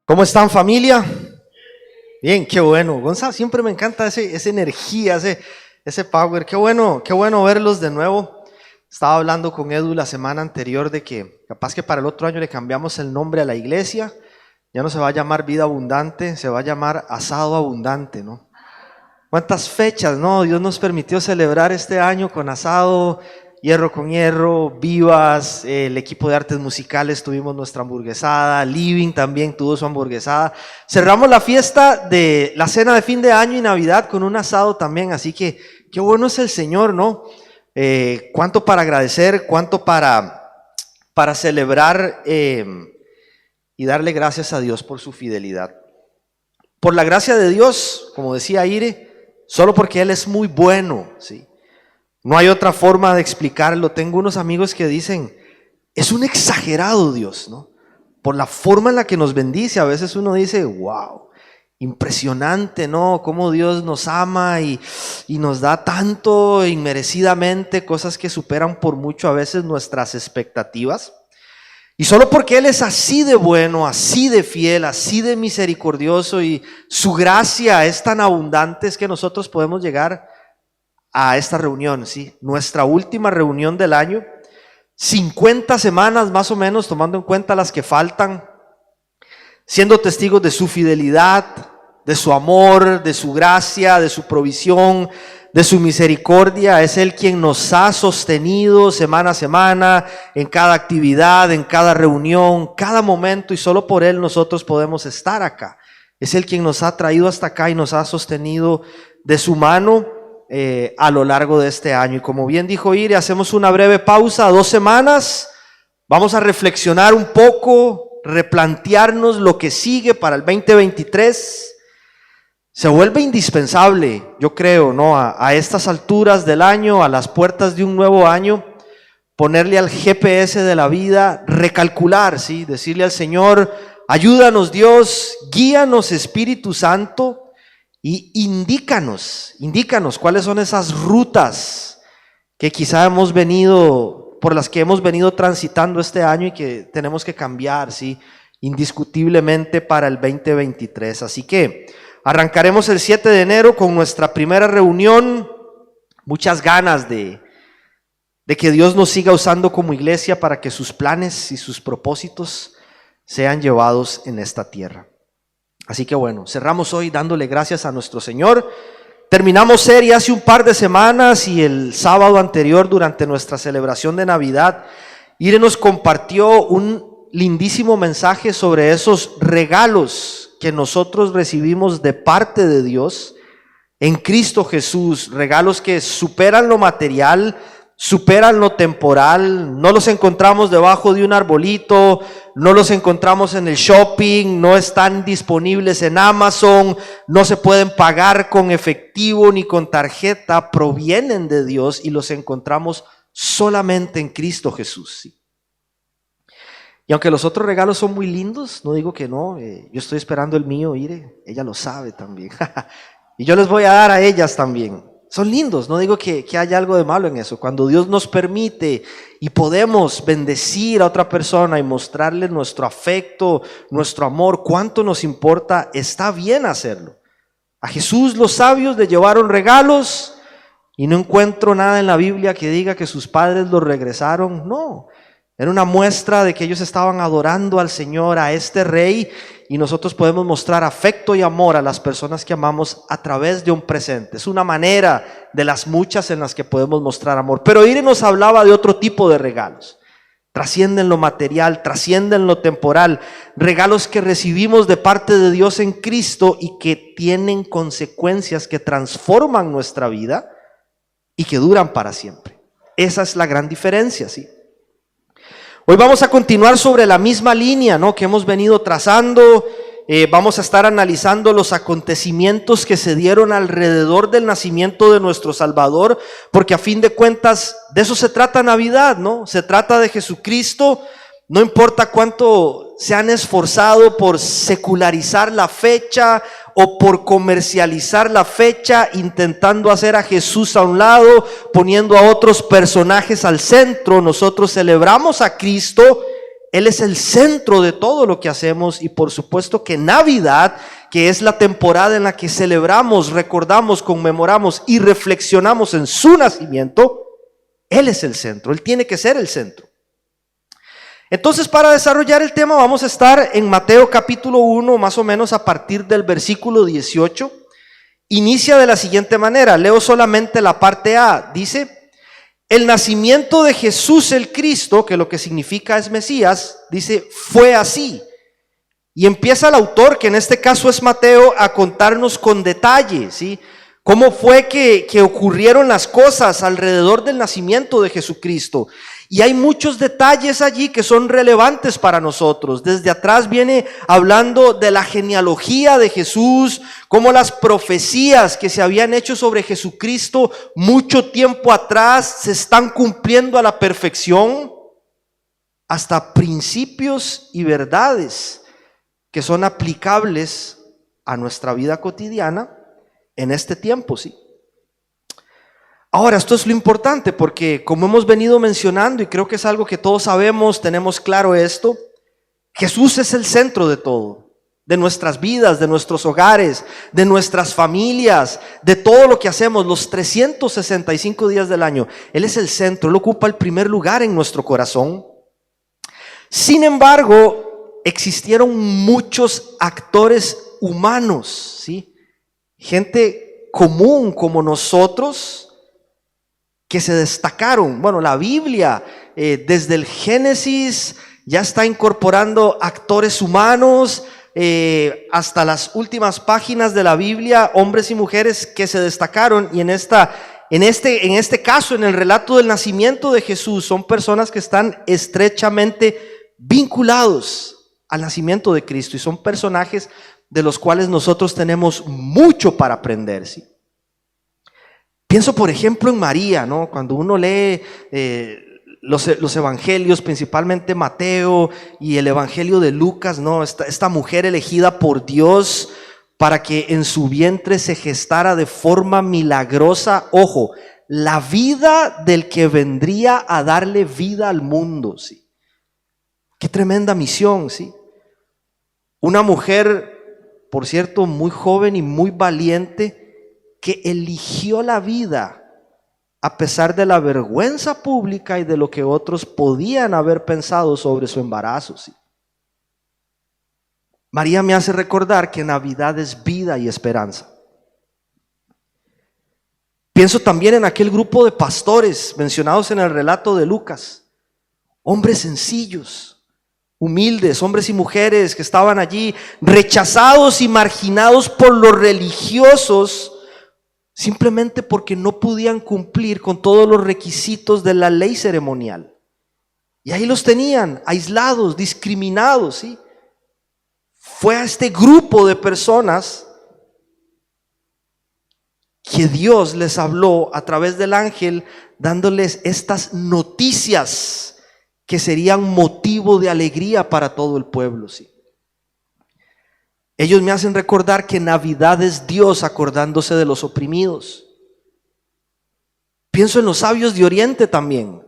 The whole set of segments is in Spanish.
¿Cómo están, familia? Bien, qué bueno. Gonzalo, siempre me encanta esa energía, ese power. Qué bueno verlos de nuevo. Estaba hablando con Edu la semana anterior de que capaz que para el otro año le cambiamos el nombre a la iglesia. Ya no se va a llamar Vida Abundante, se va a llamar Asado Abundante, ¿no? ¿Cuántas fechas, no? Dios nos permitió celebrar este año con asado, hierro con hierro, vivas, el equipo de artes musicales tuvimos nuestra hamburguesada, Living también tuvo su hamburguesada. Cerramos la fiesta de la cena de fin de año y Navidad con un asado también, así que qué bueno es el Señor, ¿no? Cuánto para agradecer, cuánto para celebrar y darle gracias a Dios por su fidelidad. Por la gracia de Dios, como decía Ire, solo porque Él es muy bueno, ¿sí? No hay otra forma de explicarlo. Tengo unos amigos que dicen, es un exagerado Dios, ¿no? Por la forma en la que nos bendice. A veces uno dice, wow, impresionante, ¿no? Cómo Dios nos ama y nos da tanto inmerecidamente, cosas que superan por mucho a veces nuestras expectativas. Y solo porque Él es así de bueno, así de fiel, así de misericordioso y su gracia es tan abundante, es que nosotros podemos llegar a esta reunión, ¿sí? Nuestra última reunión del año, 50 semanas más o menos, tomando en cuenta las que faltan, siendo testigos de su fidelidad, de su amor, de su gracia, de su provisión, de su misericordia. Es Él quien nos ha sostenido semana a semana, en cada actividad, en cada reunión, cada momento, y solo por Él nosotros podemos estar acá. Es Él quien nos ha traído hasta acá y nos ha sostenido de su mano a lo largo de este año. Y como bien dijo Ire, hacemos una breve pausa, 2 semanas, vamos a reflexionar un poco, replantearnos lo que sigue para el 2023. Se vuelve indispensable, yo creo, ¿no? A estas alturas del año, a las puertas de un nuevo año, ponerle al GPS de la vida, recalcular, ¿sí? Decirle al Señor, ayúdanos Dios, guíanos Espíritu Santo, y indícanos cuáles son esas rutas que quizá por las que hemos venido transitando este año y que tenemos que cambiar, ¿sí? Indiscutiblemente para el 2023. Así que arrancaremos el 7 de enero con nuestra primera reunión. Muchas ganas de que Dios nos siga usando como iglesia para que sus planes y sus propósitos sean llevados en esta tierra. Así que bueno, cerramos hoy dándole gracias a nuestro Señor. Terminamos serie hace un par de semanas y el sábado anterior, durante nuestra celebración de Navidad, Ire nos compartió un lindísimo mensaje sobre esos regalos que nosotros recibimos de parte de Dios en Cristo Jesús, regalos que superan lo material, superan lo temporal. No los encontramos debajo de un arbolito, no los encontramos en el shopping, no están disponibles en Amazon, no se pueden pagar con efectivo ni con tarjeta, provienen de Dios y los encontramos solamente en Cristo Jesús, ¿sí? Y aunque los otros regalos son muy lindos, no digo que no, yo estoy esperando el mío, Ire, ella lo sabe también, y yo les voy a dar a ellas también. Son lindos, no digo que haya algo de malo en eso. Cuando Dios nos permite y podemos bendecir a otra persona y mostrarle nuestro afecto, nuestro amor, cuánto nos importa, está bien hacerlo. A Jesús los sabios le llevaron regalos y no encuentro nada en la Biblia que diga que sus padres los regresaron. No, era una muestra de que ellos estaban adorando al Señor, a este Rey, y nosotros podemos mostrar afecto y amor a las personas que amamos a través de un presente. Es una manera de las muchas en las que podemos mostrar amor. Pero Ire nos hablaba de otro tipo de regalos. Trascienden lo material, trascienden lo temporal. Regalos que recibimos de parte de Dios en Cristo y que tienen consecuencias que transforman nuestra vida y que duran para siempre. Esa es la gran diferencia, ¿sí? Hoy vamos a continuar sobre la misma línea, ¿no?, que hemos venido trazando. Vamos a estar analizando los acontecimientos que se dieron alrededor del nacimiento de nuestro Salvador, porque a fin de cuentas de eso se trata Navidad, ¿no? Se trata de Jesucristo. No importa cuánto se han esforzado por secularizar la fecha o por comercializar la fecha, intentando hacer a Jesús a un lado, poniendo a otros personajes al centro, nosotros celebramos a Cristo Él es el centro de todo lo que hacemos y por supuesto que Navidad, que es la temporada en la que celebramos, recordamos, conmemoramos y reflexionamos en su nacimiento, Él es el centro, Él tiene que ser el centro. Entonces, para desarrollar el tema vamos a estar en Mateo capítulo 1, más o menos a partir del versículo 18. Inicia de la siguiente manera, leo solamente la parte A, dice: el nacimiento de Jesús el Cristo, que lo que significa es Mesías, dice, fue así. Y empieza el autor, que en este caso es Mateo, a contarnos con detalle, ¿sí? Cómo fue que ocurrieron las cosas alrededor del nacimiento de Jesucristo. Y hay muchos detalles allí que son relevantes para nosotros. Desde atrás viene hablando de la genealogía de Jesús, cómo las profecías que se habían hecho sobre Jesucristo mucho tiempo atrás se están cumpliendo a la perfección, hasta principios y verdades que son aplicables a nuestra vida cotidiana en este tiempo, ¿sí? Ahora, esto es lo importante porque como hemos venido mencionando, y creo que es algo que todos sabemos, tenemos claro esto, Jesús es el centro de todo, de nuestras vidas, de nuestros hogares, de nuestras familias, de todo lo que hacemos, los 365 días del año. Él es el centro, Él ocupa el primer lugar en nuestro corazón. Sin embargo, existieron muchos actores humanos, ¿sí? Gente común como nosotros, que se destacaron. Bueno, la Biblia desde el Génesis ya está incorporando actores humanos, hasta las últimas páginas de la Biblia, hombres y mujeres que se destacaron. Y en este caso, en el relato del nacimiento de Jesús, son personas que están estrechamente vinculados al nacimiento de Cristo y son personajes de los cuales nosotros tenemos mucho para aprender, ¿sí? Pienso, por ejemplo, en María, ¿no? Cuando uno lee los evangelios, principalmente Mateo y el evangelio de Lucas, ¿no? Esta mujer elegida por Dios para que en su vientre se gestara de forma milagrosa, ojo, la vida del que vendría a darle vida al mundo, ¿sí? Qué tremenda misión, ¿sí? Una mujer, por cierto, muy joven y muy valiente, que eligió la vida a pesar de la vergüenza pública y de lo que otros podían haber pensado sobre su embarazo, ¿sí? María me hace recordar que Navidad es vida y esperanza. Pienso también en aquel grupo de pastores mencionados en el relato de Lucas, hombres sencillos, humildes, hombres y mujeres que estaban allí rechazados y marginados por los religiosos, simplemente porque no podían cumplir con todos los requisitos de la ley ceremonial. Y ahí los tenían, aislados, discriminados, ¿sí? Fue a este grupo de personas que Dios les habló a través del ángel, dándoles estas noticias que serían motivo de alegría para todo el pueblo, ¿sí? Ellos me hacen recordar que Navidad es Dios acordándose de los oprimidos. Pienso en los sabios de Oriente también,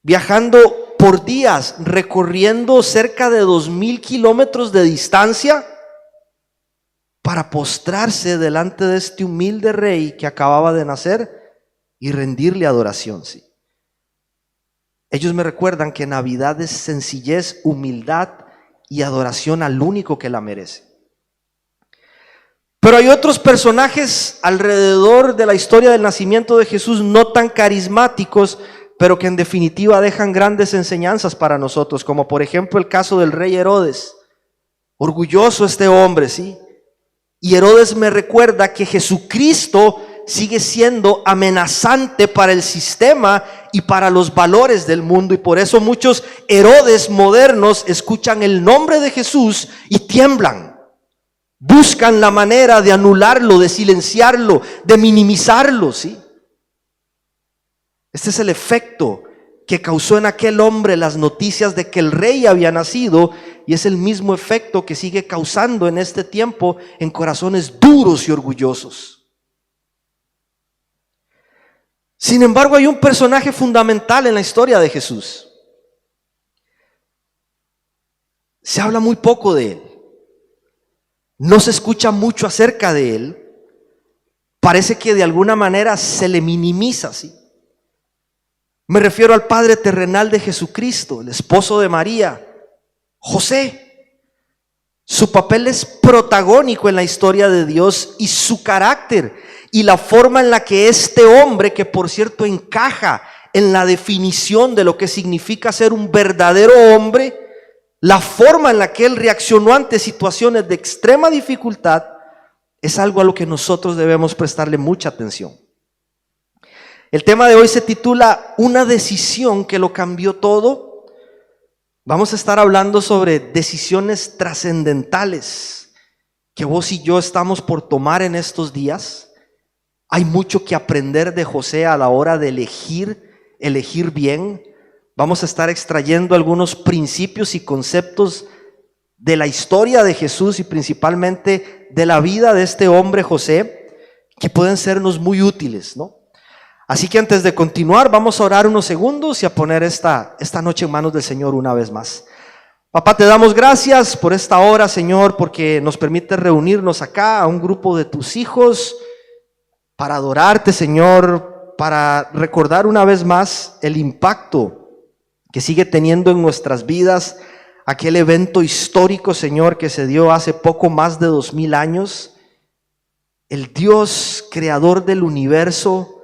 viajando por días, recorriendo cerca de 2000 kilómetros de distancia para postrarse delante de este humilde rey que acababa de nacer y rendirle adoración, ¿sí? Ellos me recuerdan que Navidad es sencillez, humildad y adoración al único que la merece. Pero hay otros personajes alrededor de la historia del nacimiento de Jesús no tan carismáticos, pero que en definitiva dejan grandes enseñanzas para nosotros, como por ejemplo el caso del rey Herodes. Orgulloso este hombre, ¿sí? Y Herodes me recuerda que Jesucristo sigue siendo amenazante para el sistema y para los valores del mundo, y por eso muchos Herodes modernos escuchan el nombre de Jesús y tiemblan. Buscan la manera de anularlo, de silenciarlo, de minimizarlo, ¿sí? Este es el efecto que causó en aquel hombre las noticias de que el rey había nacido, y es el mismo efecto que sigue causando en este tiempo en corazones duros y orgullosos. Sin embargo, hay un personaje fundamental en la historia de Jesús. se habla muy poco de él. No se escucha mucho acerca de él. Parece que de alguna manera se le minimiza, ¿sí? Me refiero al Padre terrenal de Jesucristo, el esposo de María, José. Su papel es protagónico en la historia de Dios y su carácter y la forma en la que este hombre, que por cierto encaja en la definición de lo que significa ser un verdadero hombre, la forma en la que él reaccionó ante situaciones de extrema dificultad, es algo a lo que nosotros debemos prestarle mucha atención. El tema de hoy se titula Una decisión que lo cambió todo. Vamos a estar hablando sobre decisiones trascendentales que vos y yo estamos por tomar en estos días. Hay mucho que aprender de José a la hora de elegir bien. Vamos a estar extrayendo algunos principios y conceptos de la historia de Jesús y principalmente de la vida de este hombre José, que pueden sernos muy útiles, ¿no? Así que antes de continuar, vamos a orar unos segundos y a poner esta noche en manos del Señor una vez más. Papá, te damos gracias por esta hora, Señor, porque nos permite reunirnos acá a un grupo de tus hijos para adorarte, Señor, para recordar una vez más el impacto que sigue teniendo en nuestras vidas aquel evento histórico, Señor, que se dio hace poco más de 2000 años. El Dios creador del universo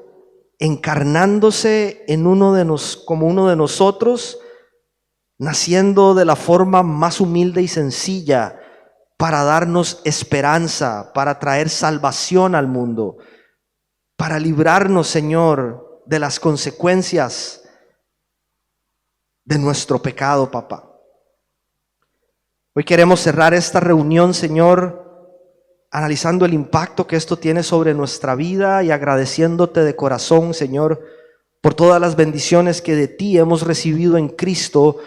encarnándose en como uno de nosotros, naciendo de la forma más humilde y sencilla para darnos esperanza, para traer salvación al mundo, para librarnos, Señor, de las consecuencias de nuestro pecado, papá. Hoy queremos cerrar esta reunión, Señor, analizando el impacto que esto tiene sobre nuestra vida y agradeciéndote de corazón, Señor, por todas las bendiciones que de ti hemos recibido en Cristo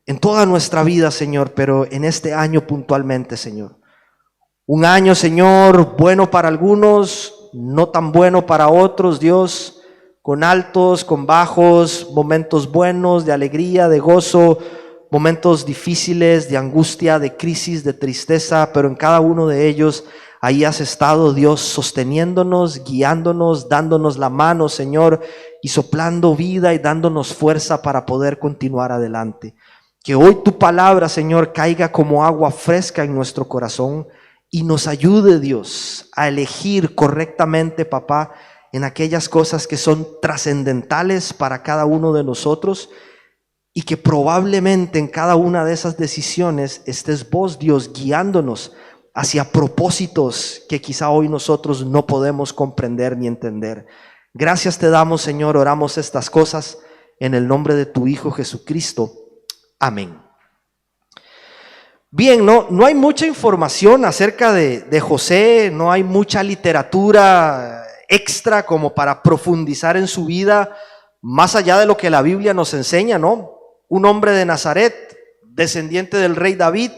en toda nuestra vida, Señor, pero en este año puntualmente, Señor. Un año, Señor, bueno para algunos, no tan bueno para otros, Dios, con altos, con bajos, momentos buenos, de alegría, de gozo, momentos difíciles, de angustia, de crisis, de tristeza, pero en cada uno de ellos ahí has estado, Dios, sosteniéndonos, guiándonos, dándonos la mano, Señor, y soplando vida y dándonos fuerza para poder continuar adelante. Que hoy tu palabra, Señor, caiga como agua fresca en nuestro corazón y nos ayude, Dios, a elegir correctamente, papá, en aquellas cosas que son trascendentales para cada uno de nosotros, y que probablemente en cada una de esas decisiones estés vos, Dios, guiándonos hacia propósitos que quizá hoy nosotros no podemos comprender ni entender. Gracias te damos, Señor, oramos estas cosas en el nombre de tu Hijo Jesucristo. Amén. Bien, no hay mucha información acerca de José, no hay mucha literatura extra como para profundizar en su vida, más allá de lo que la Biblia nos enseña, ¿no? Un hombre de Nazaret, descendiente del rey David,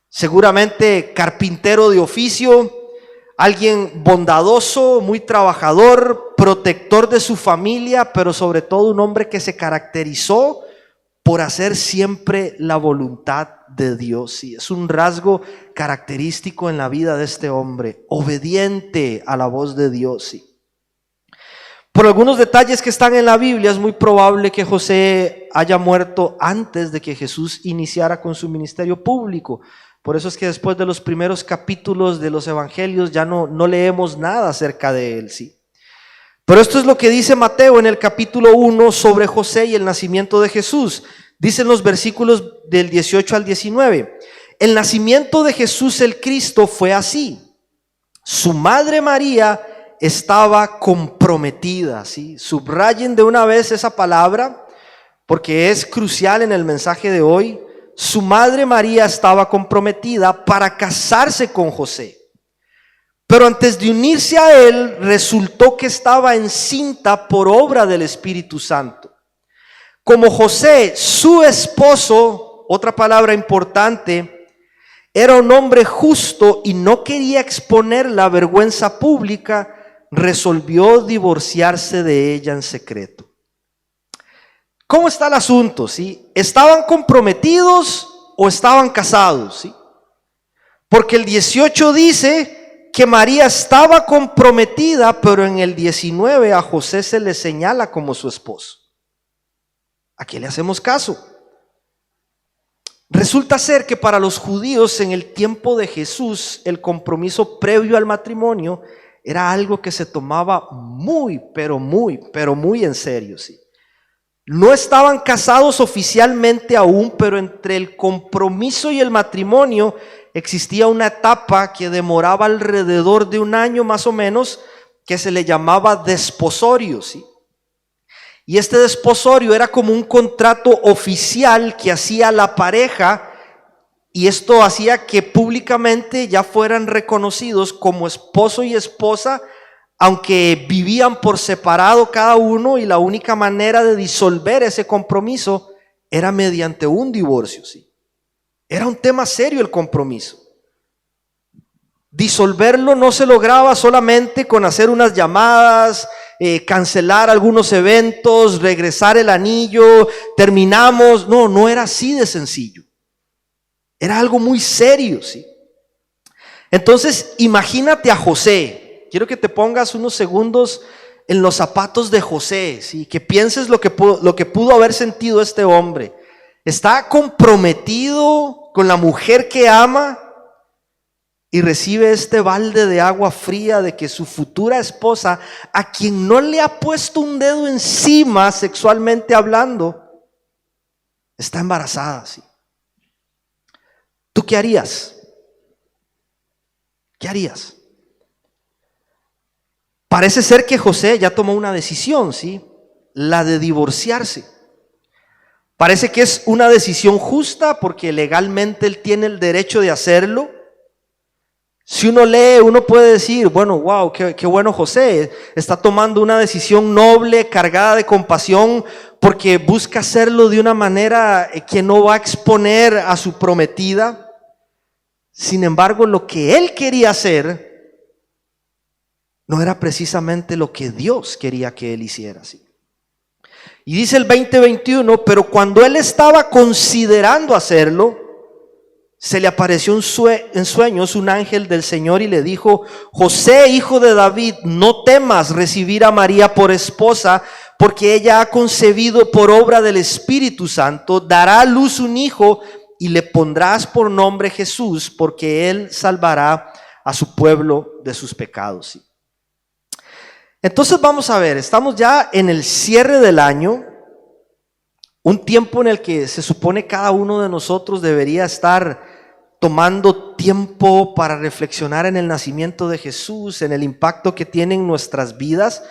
seguramente carpintero de oficio, alguien bondadoso, muy trabajador, protector de su familia, pero sobre todo un hombre que se caracterizó por hacer siempre la voluntad de Dios. Y es un rasgo característico en la vida de este hombre, obediente a la voz de Dios. Sí. Por algunos detalles que están en la Biblia, es muy probable que José haya muerto antes de que Jesús iniciara con su ministerio público. Por eso es que después de los primeros capítulos de los evangelios ya no leemos nada acerca de él, sí. Pero esto es lo que dice Mateo en el capítulo 1 sobre José y el nacimiento de Jesús. Dicen los versículos del 18 al 19. El nacimiento de Jesús el Cristo fue así. Su madre María estaba comprometida, ¿sí? Subrayen de una vez esa palabra porque es crucial en el mensaje de hoy. Su madre María estaba comprometida para casarse con José. Pero antes de unirse a él, resultó que estaba encinta por obra del Espíritu Santo. Como José, su esposo, otra palabra importante, era un hombre justo y no quería exponer la vergüenza pública, resolvió divorciarse de ella en secreto. ¿Cómo está el asunto? ¿Sí? ¿Estaban comprometidos o estaban casados, ¿sí? Porque el 18 dice que María estaba comprometida, pero en el 19 a José se le señala como su esposo. ¿A qué le hacemos caso? Resulta ser que para los judíos en el tiempo de Jesús, el compromiso previo al matrimonio era algo que se tomaba muy en serio, ¿sí? No estaban casados oficialmente aún, pero entre el compromiso y el matrimonio existía una etapa que demoraba alrededor de un año más o menos, que se le llamaba desposorio, ¿sí? Y este desposorio era como un contrato oficial que hacía la pareja, y esto hacía que públicamente ya fueran reconocidos como esposo y esposa, aunque vivían por separado cada uno, y la única manera de disolver ese compromiso era mediante un divorcio, ¿sí? Era un tema serio el compromiso. Disolverlo no se lograba solamente con hacer unas llamadas, cancelar algunos eventos, regresar el anillo, terminamos. No era así de sencillo. Era algo muy serio, ¿sí? Entonces, imagínate a José. Quiero que te pongas unos segundos en los zapatos de José, ¿sí? Que pienses lo que pudo haber sentido este hombre. Está comprometido con la mujer que ama y recibe este balde de agua fría de que su futura esposa, a quien no le ha puesto un dedo encima sexualmente hablando, está embarazada, ¿sí? ¿Tú qué harías? ¿Qué harías? Parece ser que José ya tomó una decisión, ¿sí? La de divorciarse. Parece que es una decisión justa porque legalmente él tiene el derecho de hacerlo. Si uno lee, uno puede decir, bueno, wow, qué bueno José, está tomando una decisión noble, cargada de compasión, porque busca hacerlo de una manera que no va a exponer a su prometida. Sin embargo, lo que él quería hacer no era precisamente lo que Dios quería que él hiciera, ¿sí? Y dice el 20:21, pero cuando él estaba considerando hacerlo, se le apareció en sueños un ángel del Señor y le dijo: José, hijo de David, no temas recibir a María por esposa, porque ella ha concebido por obra del Espíritu Santo, dará a luz un hijo y le pondrás por nombre Jesús, porque él salvará a su pueblo de sus pecados. Entonces vamos a ver, estamos ya en el cierre del año, un tiempo en el que se supone cada uno de nosotros debería estar tomando tiempo para reflexionar en el nacimiento de Jesús, en el impacto que tiene en nuestras vidas,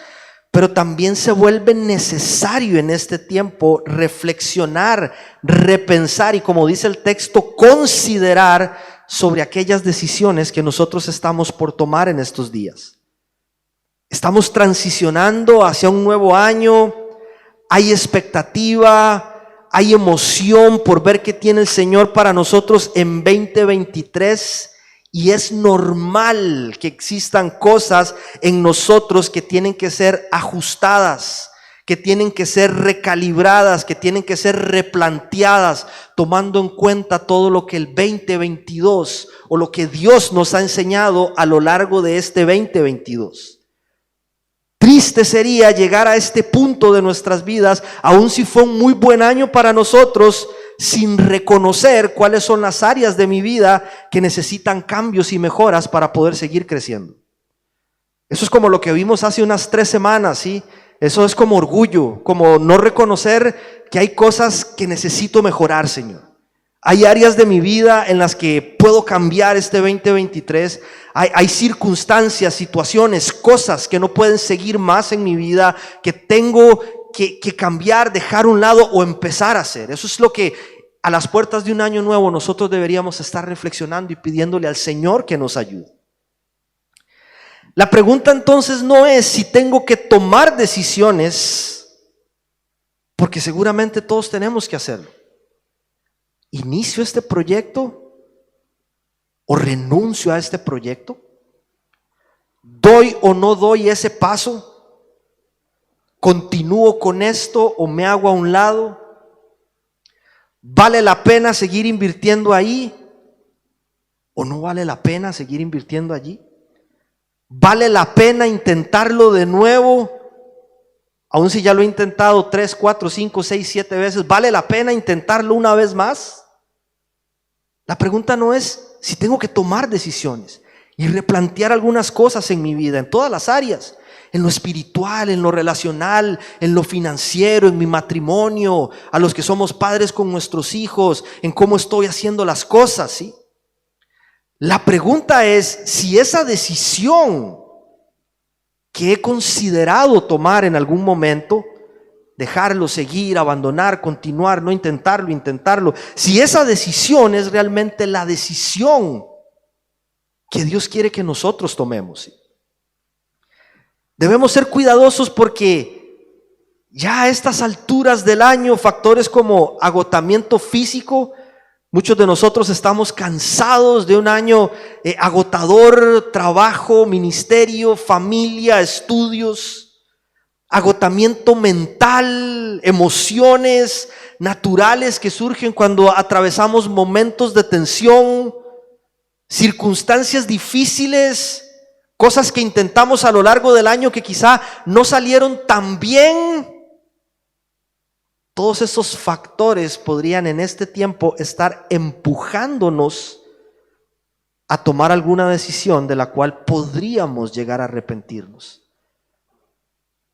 pero también se vuelve necesario en este tiempo reflexionar, repensar y, como dice el texto, considerar sobre aquellas decisiones que nosotros estamos por tomar en estos días. Estamos transicionando hacia un nuevo año, hay expectativa, hay emoción por ver qué tiene el Señor para nosotros en 2023, y es normal que existan cosas en nosotros que tienen que ser ajustadas, que tienen que ser recalibradas, que tienen que ser replanteadas, tomando en cuenta todo lo que el 2022 o lo que Dios nos ha enseñado a lo largo de este 2022. Triste sería llegar a este punto de nuestras vidas, aun si fue un muy buen año para nosotros, sin reconocer cuáles son las áreas de mi vida que necesitan cambios y mejoras para poder seguir creciendo. Eso es como lo que vimos hace unas 3 semanas, ¿sí? Eso es como orgullo, como no reconocer que hay cosas que necesito mejorar, Señor. Hay áreas de mi vida en las que puedo cambiar este 2023. Hay circunstancias, situaciones, cosas que no pueden seguir más en mi vida, que tengo que cambiar, dejar a un lado o empezar a hacer. Eso es lo que a las puertas de un año nuevo nosotros deberíamos estar reflexionando y pidiéndole al Señor que nos ayude. La pregunta entonces no es si tengo que tomar decisiones, porque seguramente todos tenemos que hacerlo. ¿Inicio este proyecto o renuncio a este proyecto? ¿Doy o no doy ese paso? ¿Continúo con esto o me hago a un lado? ¿Vale la pena seguir invirtiendo ahí? ¿O no vale la pena seguir invirtiendo allí? ¿Vale la pena intentarlo de nuevo? Aun si ya lo he intentado 3, 4, 5, 6, 7 veces, ¿vale la pena intentarlo una vez más? La pregunta no es si tengo que tomar decisiones y replantear algunas cosas en mi vida, en todas las áreas, en lo espiritual, en lo relacional, en lo financiero, en mi matrimonio, a los que somos padres con nuestros hijos, en cómo estoy haciendo las cosas, ¿sí? La pregunta es si esa decisión que he considerado tomar en algún momento, dejarlo, seguir, abandonar, continuar, no intentarlo, si esa decisión es realmente la decisión que Dios quiere que nosotros tomemos, ¿sí? Debemos ser cuidadosos porque ya a estas alturas del año, factores como agotamiento físico, muchos de nosotros estamos cansados de un año agotador, trabajo, ministerio, familia, estudios, agotamiento mental, emociones naturales que surgen cuando atravesamos momentos de tensión, circunstancias difíciles, cosas que intentamos a lo largo del año que quizá no salieron tan bien. Todos esos factores podrían en este tiempo estar empujándonos a tomar alguna decisión de la cual podríamos llegar a arrepentirnos.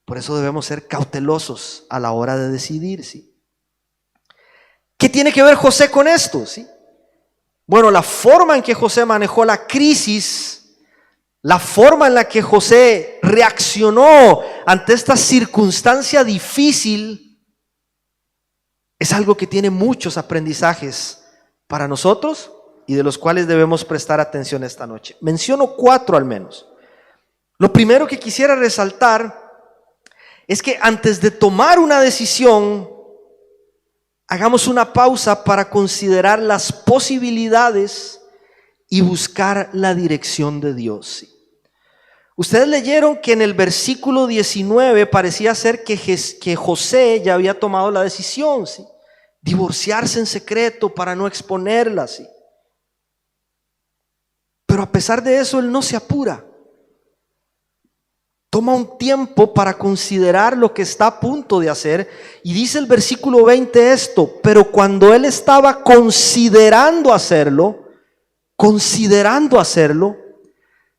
Por eso debemos ser cautelosos a la hora de decidir, ¿sí? ¿Qué tiene que ver José con esto? ¿Sí? Bueno, la forma en que José manejó la crisis, la forma en la que José reaccionó ante esta circunstancia difícil, es algo que tiene muchos aprendizajes para nosotros y de los cuales debemos prestar atención esta noche. Menciono 4 al menos. Lo primero que quisiera resaltar es que antes de tomar una decisión, hagamos una pausa para considerar las posibilidades y buscar la dirección de Dios. Ustedes leyeron que en el versículo 19 parecía ser que José ya había tomado la decisión, ¿sí? Divorciarse en secreto para no exponerla, ¿sí? Pero a pesar de eso, él no se apura. Toma un tiempo para considerar lo que está a punto de hacer. Y dice el versículo 20 esto: pero cuando él estaba considerando hacerlo,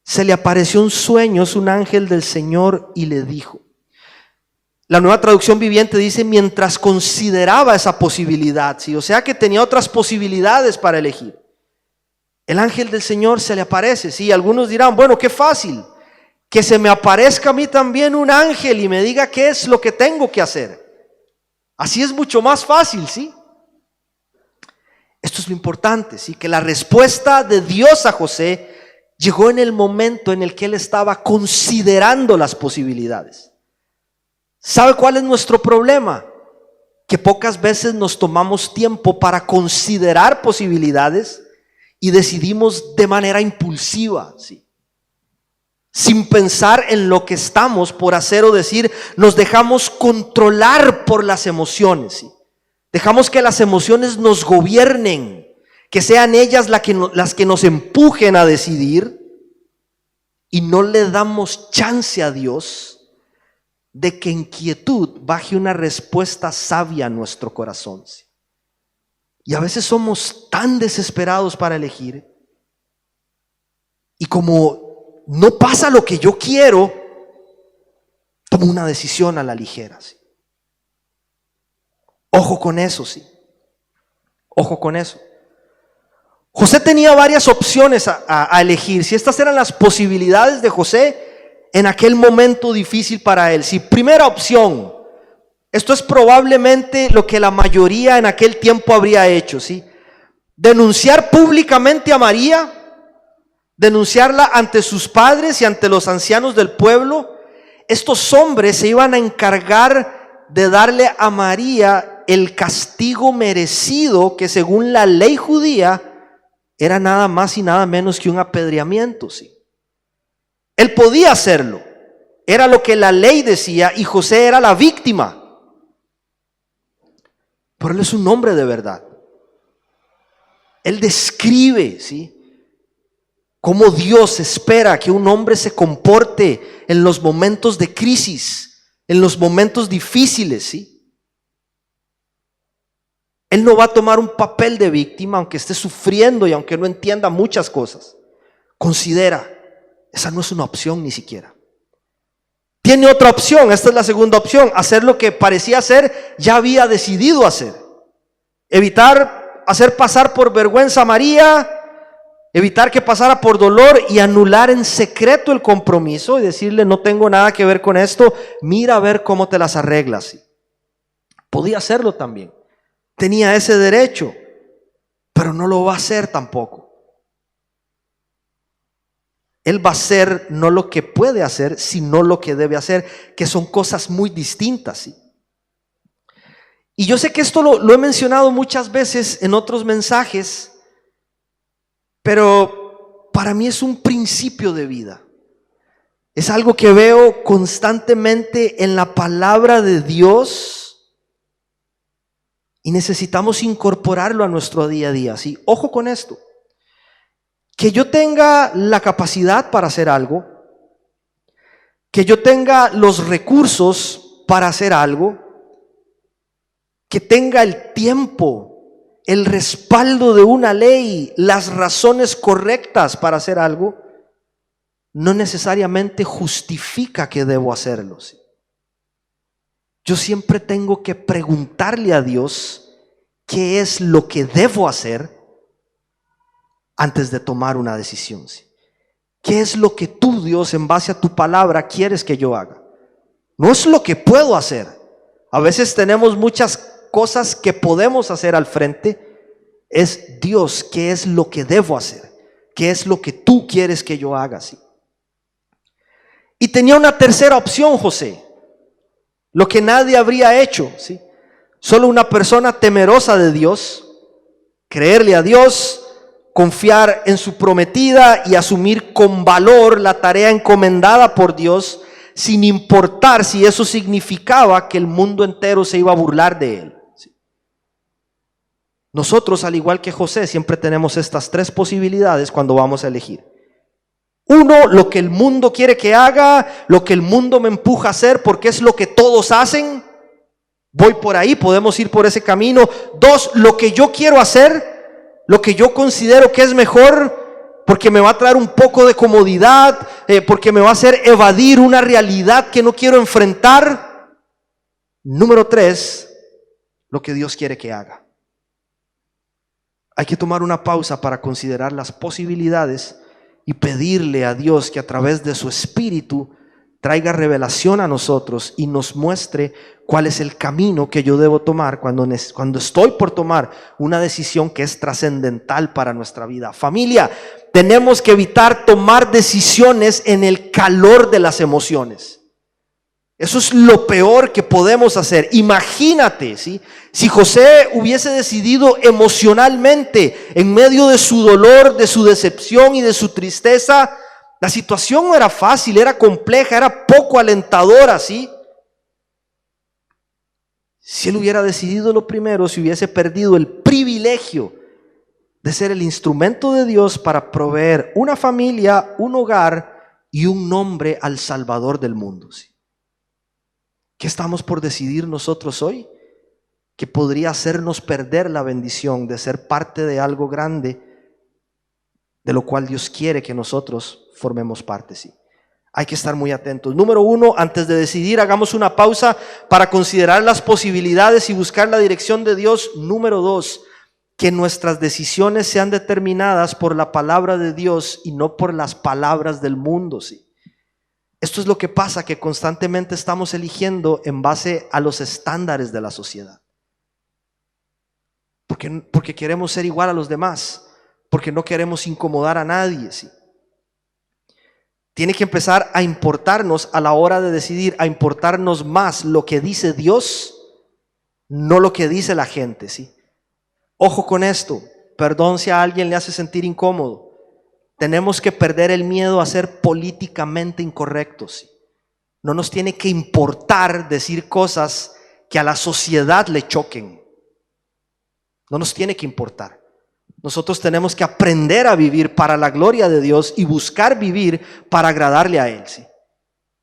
se le apareció en sueños un ángel del Señor y le dijo. La Nueva Traducción Viviente dice mientras consideraba esa posibilidad, ¿sí? O sea que tenía otras posibilidades para elegir. El ángel del Señor se le aparece, ¿sí? Algunos dirán, bueno, qué fácil, que se me aparezca a mí también un ángel y me diga qué es lo que tengo que hacer. Así es mucho más fácil, ¿sí? Esto es lo importante, ¿sí? Que la respuesta de Dios a José llegó en el momento en el que él estaba considerando las posibilidades. ¿Sabe cuál es nuestro problema? Que pocas veces nos tomamos tiempo para considerar posibilidades y decidimos de manera impulsiva, ¿sí? Sin pensar en lo que estamos por hacer o decir, nos dejamos controlar por las emociones, ¿sí? Dejamos que las emociones nos gobiernen, que sean ellas las que nos empujen a decidir, y no le damos chance a Dios de que en quietud baje una respuesta sabia a nuestro corazón, ¿sí? Y a veces somos tan desesperados para elegir, y como no pasa lo que yo quiero, tomo una decisión a la ligera, ¿sí? Ojo con eso, ¿sí? Ojo con eso. José tenía varias opciones a elegir. Si estas eran las posibilidades de José en aquel momento difícil para él. Si primera opción, esto es probablemente lo que la mayoría en aquel tiempo habría hecho, ¿sí? Denunciar públicamente a María, denunciarla ante sus padres y ante los ancianos del pueblo. Estos hombres se iban a encargar de darle a María el castigo merecido, que según la ley judía era nada más y nada menos que un apedreamiento, ¿sí? Él podía hacerlo, era lo que la ley decía, y José era la víctima. Pero él es un hombre de verdad. Él describe, ¿sí?, cómo Dios espera que un hombre se comporte en los momentos de crisis, en los momentos difíciles, ¿sí? Él no va a tomar un papel de víctima aunque esté sufriendo y aunque no entienda muchas cosas. Considera, esa no es una opción ni siquiera. Tiene otra opción, esta es la segunda opción: hacer lo que parecía hacer, ya había decidido hacer. Evitar hacer pasar por vergüenza a María, evitar que pasara por dolor y anular en secreto el compromiso y decirle: no tengo nada que ver con esto, mira a ver cómo te las arreglas. Podía hacerlo también, tenía ese derecho, pero no lo va a hacer tampoco. Él va a hacer no lo que puede hacer, sino lo que debe hacer, que son cosas muy distintas, ¿sí? Y yo sé que esto lo he mencionado muchas veces en otros mensajes, pero para mí es un principio de vida. Es algo que veo constantemente en la palabra de Dios y necesitamos incorporarlo a nuestro día a día, ¿sí? Ojo con esto: que yo tenga la capacidad para hacer algo, que yo tenga los recursos para hacer algo, que tenga el tiempo, el respaldo de una ley, las razones correctas para hacer algo, no necesariamente justifica que debo hacerlo, ¿sí? Yo siempre tengo que preguntarle a Dios qué es lo que debo hacer antes de tomar una decisión, ¿sí? ¿Qué es lo que tú, Dios, en base a tu palabra quieres que yo haga? No es lo que puedo hacer. A veces tenemos muchas cosas que podemos hacer al frente. Es: Dios, ¿qué es lo que debo hacer? ¿Qué es lo que tú quieres que yo haga? ¿Sí? Y tenía una tercera opción José, lo que nadie habría hecho, ¿sí? Solo una persona temerosa de Dios, creerle a Dios, confiar en su prometida y asumir con valor la tarea encomendada por Dios, sin importar si eso significaba que el mundo entero se iba a burlar de él. Nosotros, al igual que José, siempre tenemos estas tres posibilidades cuando vamos a elegir. Uno, lo que el mundo quiere que haga, lo que el mundo me empuja a hacer porque es lo que todos hacen. Voy por ahí, podemos ir por ese camino. Dos, lo que yo quiero hacer, lo que yo considero que es mejor, porque me va a traer un poco de comodidad, porque me va a hacer evadir una realidad que no quiero enfrentar. Número tres, lo que Dios quiere que haga. Hay que tomar una pausa para considerar las posibilidades y pedirle a Dios que a través de su Espíritu traiga revelación a nosotros y nos muestre cuál es el camino que yo debo tomar cuando estoy por tomar una decisión que es trascendental para nuestra vida. Familia, tenemos que evitar tomar decisiones en el calor de las emociones. Eso es lo peor que podemos hacer. Imagínate, ¿sí?, si José hubiese decidido emocionalmente, en medio de su dolor, de su decepción y de su tristeza. La situación no era fácil, era compleja, era poco alentadora, ¿sí? Si él hubiera decidido lo primero, se hubiese perdido el privilegio de ser el instrumento de Dios para proveer una familia, un hogar y un nombre al Salvador del mundo, ¿sí? ¿Qué estamos por decidir nosotros hoy? Que podría hacernos perder la bendición de ser parte de algo grande, de lo cual Dios quiere que nosotros formemos parte, ¿sí? Hay que estar muy atentos. Número uno, antes de decidir, hagamos una pausa para considerar las posibilidades y buscar la dirección de Dios. Número dos, que nuestras decisiones sean determinadas por la palabra de Dios y no por las palabras del mundo, ¿sí? Esto es lo que pasa, que constantemente estamos eligiendo en base a los estándares de la sociedad. Porque queremos ser igual a los demás, porque no queremos incomodar a nadie, ¿sí? Tiene que empezar a importarnos a la hora de decidir, a importarnos más lo que dice Dios, no lo que dice la gente, ¿sí? Ojo con esto, perdón si a alguien le hace sentir incómodo. Tenemos que perder el miedo a ser políticamente incorrectos, ¿sí? No nos tiene que importar decir cosas que a la sociedad le choquen. No nos tiene que importar. Nosotros tenemos que aprender a vivir para la gloria de Dios y buscar vivir para agradarle a Él, ¿sí?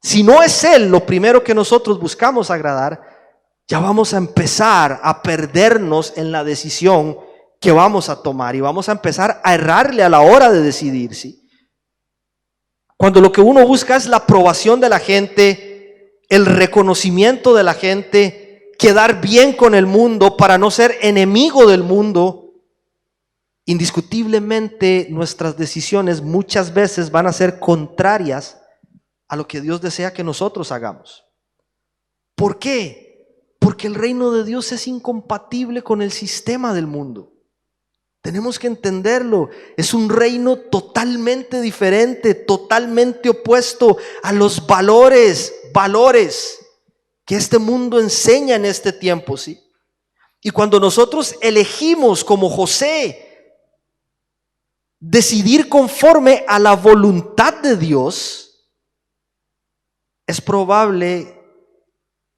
Si no es Él lo primero que nosotros buscamos agradar, ya vamos a empezar a perdernos en la decisión que vamos a tomar y vamos a empezar a errarle a la hora de decidir, ¿sí? Cuando lo que uno busca es la aprobación de la gente, el reconocimiento de la gente, quedar bien con el mundo para no ser enemigo del mundo, indiscutiblemente nuestras decisiones muchas veces van a ser contrarias a lo que Dios desea que nosotros hagamos. ¿Por qué? Porque el reino de Dios es incompatible con el sistema del mundo. Tenemos que entenderlo. Es un reino totalmente diferente, totalmente opuesto a los valores que este mundo enseña en este tiempo, ¿sí? Y cuando nosotros elegimos como José decidir conforme a la voluntad de Dios, es probable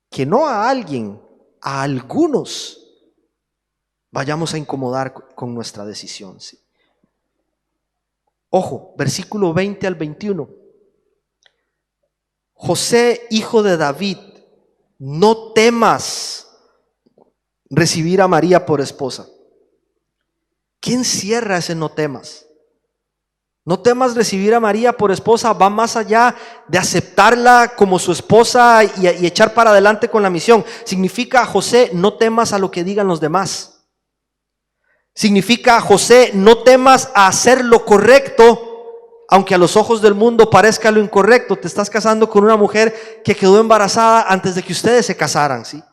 que no a alguien, a algunos vayamos a incomodar con nuestra decisión, ¿sí? Ojo, versículo 20 al 21. José, hijo de David, no temas recibir a María por esposa. ¿Qué encierra ese no temas? No temas recibir a María por esposa, va más allá de aceptarla como su esposa y echar para adelante con la misión. Significa, José, no temas a lo que digan los demás. Significa, José, no temas a hacer lo correcto, aunque a los ojos del mundo parezca lo incorrecto. Te estás casando con una mujer que quedó embarazada antes de que ustedes se casaran, ¿sí?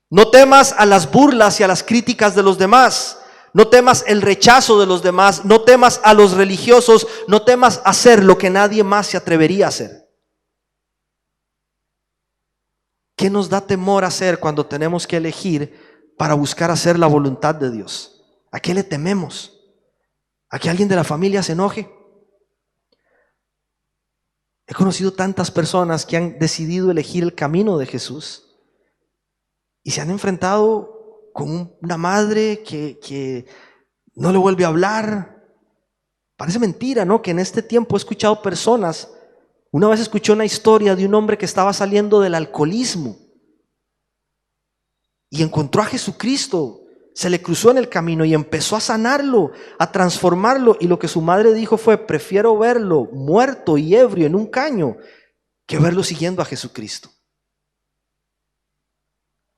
No temas a las burlas y a las críticas de los demás. No temas el rechazo de los demás, no temas a los religiosos, no temas hacer lo que nadie más se atrevería a hacer. ¿Qué nos da temor hacer cuando tenemos que elegir para buscar hacer la voluntad de Dios? ¿A qué le tememos? ¿A que alguien de la familia se enoje? He conocido tantas personas que han decidido elegir el camino de Jesús y se han enfrentado con una madre que no le vuelve a hablar. Parece mentira, ¿no? Que en este tiempo he escuchado personas. Una vez escuché una historia de un hombre que estaba saliendo del alcoholismo y encontró a Jesucristo. Se le cruzó en el camino y empezó a sanarlo, a transformarlo. Y lo que su madre dijo fue: prefiero verlo muerto y ebrio en un caño que verlo siguiendo a Jesucristo.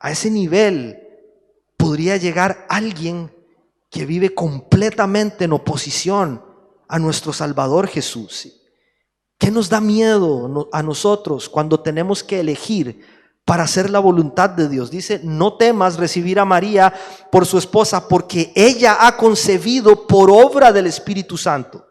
A ese nivel podría llegar alguien que vive completamente en oposición a nuestro Salvador Jesús. ¿Qué nos da miedo a nosotros cuando tenemos que elegir para hacer la voluntad de Dios? Dice: no temas recibir a María por su esposa, porque ella ha concebido por obra del Espíritu Santo.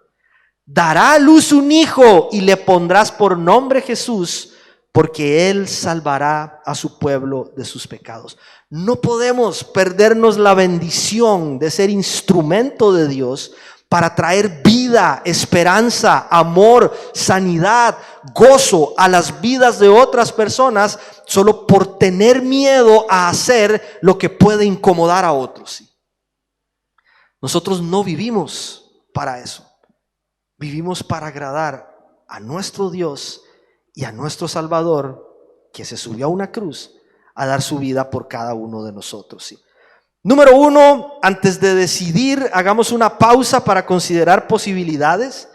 Dará a luz un hijo y le pondrás por nombre Jesús, porque Él salvará a su pueblo de sus pecados. No podemos perdernos la bendición de ser instrumento de Dios para traer vida, esperanza, amor, sanidad, gozo a las vidas de otras personas, solo por tener miedo a hacer lo que puede incomodar a otros. Nosotros no vivimos para eso. Vivimos para agradar a nuestro Dios y a nuestro Salvador, que se subió a una cruz a dar su vida por cada uno de nosotros, ¿sí? Número 1, antes de decidir, hagamos una pausa para considerar posibilidades.